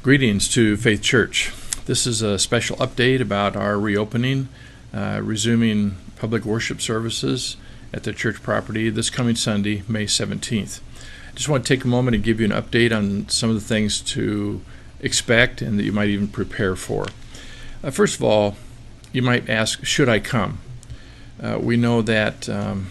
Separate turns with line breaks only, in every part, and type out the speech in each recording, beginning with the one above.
Greetings to Faith Church. This is a special update about our reopening, resuming public worship services at the church property this coming Sunday, May 17th. I just want to take a moment and give you an update on some of the things to expect and that you might even prepare for. First of all, you might ask, should I come? We know that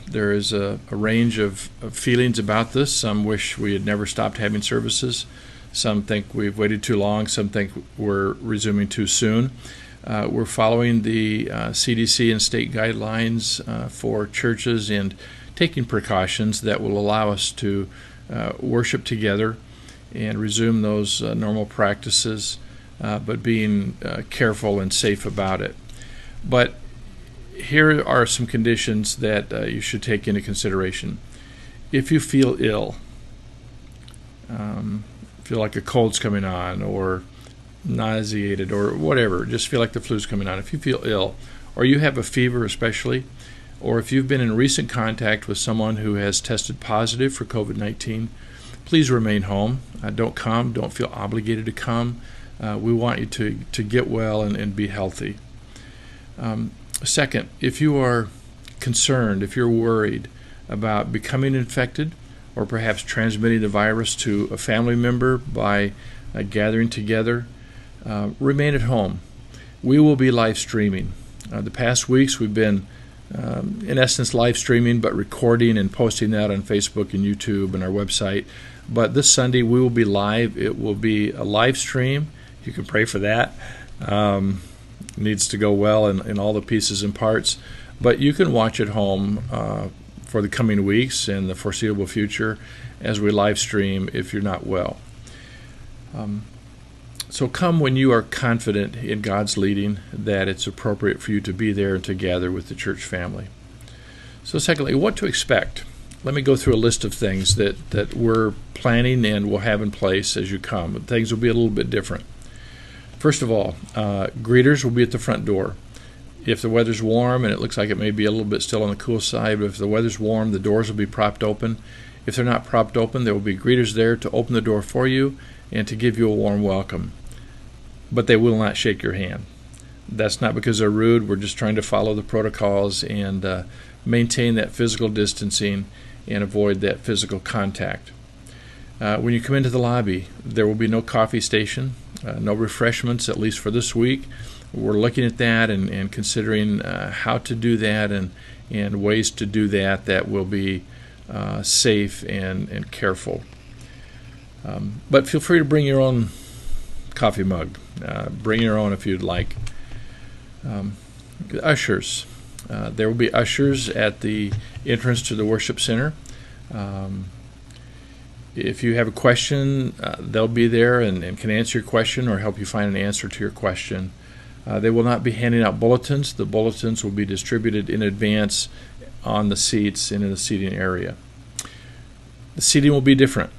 there is a range of feelings about this. Some wish we had never stopped having services. Some think we've waited too long. Some think we're resuming too soon. We're following the CDC and state guidelines for churches and taking precautions that will allow us to worship together and resume those normal practices, but being careful and safe about it. But here are some conditions that you should take into consideration. If you feel ill, feel like a cold's coming on, or nauseated, or whatever, just feel like the flu's coming on. If you feel ill, or you have a fever especially, or if you've been in recent contact with someone who has tested positive for COVID-19, please remain home. Don't come. Don't feel obligated to come. We want you to get well and be healthy. Second, if you are concerned, if you're worried about becoming infected or perhaps transmitting the virus to a family member by gathering together, remain at home. We will be live streaming. The past weeks we've been, in essence, live streaming, but recording and posting that on Facebook and YouTube and our website. But this Sunday we will be live. It will be a live stream. You can pray for that. Needs to go well in all the pieces and parts. But you can watch at home for the coming weeks and the foreseeable future as we live stream if you're not well. So come when you are confident in God's leading that it's appropriate for you to be there and to gather with the church family. So secondly, what to expect. Let me go through a list of things that we're planning and will have in place as you come. Things will be a little bit different. First of all, greeters will be at the front door. If the weather's warm, and it looks like it may be a little bit still on the cool side, but if the weather's warm, the doors will be propped open. If they're not propped open, there will be greeters there to open the door for you and to give you a warm welcome. But they will not shake your hand. That's not because they're rude. We're just trying to follow the protocols and maintain that physical distancing and avoid that physical contact. When you come into the lobby, there will be no coffee station, no refreshments, at least for this week. We're looking at that and considering how to do that and ways to do that will be safe and careful. But feel free to bring your own coffee mug. Bring your own if you'd like. Ushers. There will be ushers at the entrance to the worship center. If you have a question, they'll be there and can answer your question or help you find an answer to your question. They will not be handing out bulletins. The bulletins will be distributed in advance on the seats and in the seating area. The seating will be different.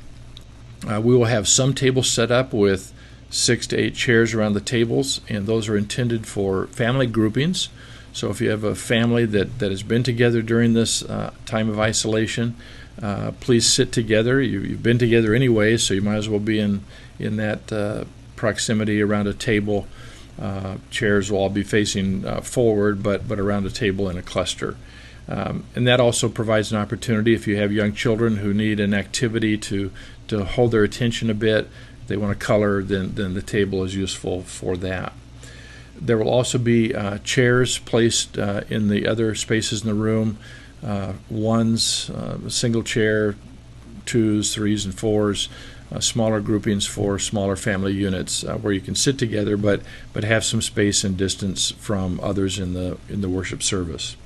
We will have some tables set up with 6 to 8 chairs around the tables, and those are intended for family groupings. So if you have a family that has been together during this time of isolation, please sit together. You've been together anyway, so you might as well be in that proximity around a table. Chairs will all be facing forward, but around a table in a cluster. And that also provides an opportunity if you have young children who need an activity to hold their attention a bit. If they want to color, then the table is useful for that. There will also be chairs placed in the other spaces in the room. Ones, a single chair, 2s, 3s, and 4s. Smaller groupings for smaller family units where you can sit together but have some space and distance from others in the worship service.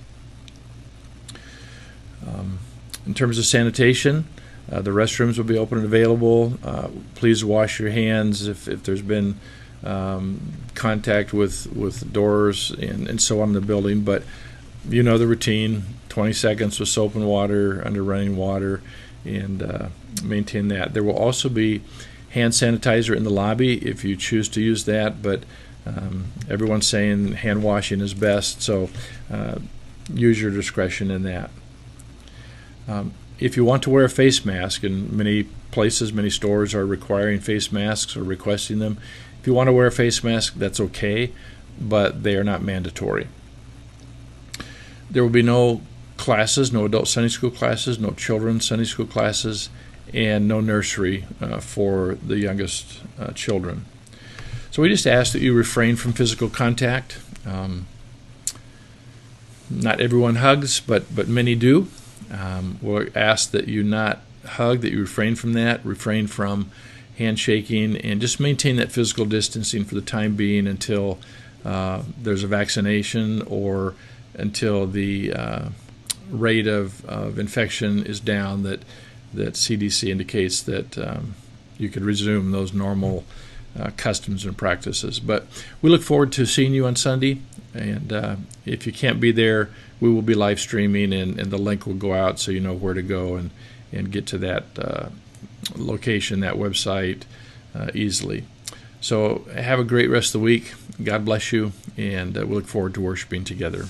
In terms of sanitation, the restrooms will be open and available. Please wash your hands if there's been contact with doors and so on in the building, but you know the routine, 20 seconds with soap and water under running water, and maintain that. There will also be hand sanitizer in the lobby if you choose to use that, but everyone's saying hand washing is best, so use your discretion in that. If you want to wear a face mask, and many places, many stores are requiring face masks or requesting them, if you want to wear a face mask, that's okay, but they are not mandatory. There will be no classes, no adult Sunday school classes, no children's Sunday school classes, and no nursery for the youngest children. So we just ask that you refrain from physical contact. Not everyone hugs, but many do. We'll ask that you not hug, that you refrain from that, refrain from handshaking, and just maintain that physical distancing for the time being until there's a vaccination or until the rate of infection is down that CDC indicates that you could resume those normal customs and practices. But we look forward to seeing you on Sunday, and if you can't be there, we will be live streaming, and the link will go out so you know where to go and get to that location, that website easily. So have a great rest of the week. God bless you, and we look forward to worshiping together.